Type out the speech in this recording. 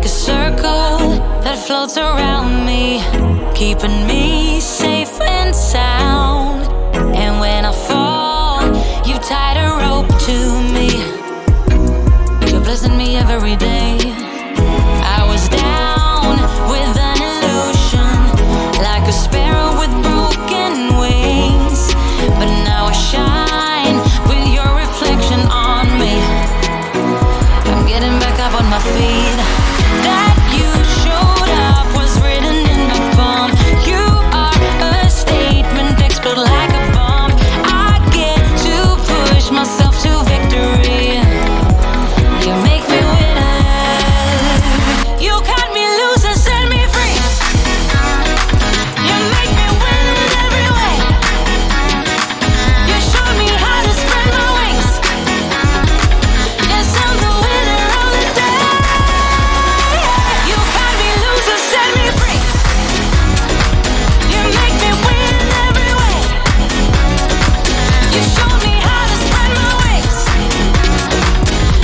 a circle that floats around me, keeping me safe and sound. And when I fall, you tied a rope to me. You're blessing me every day.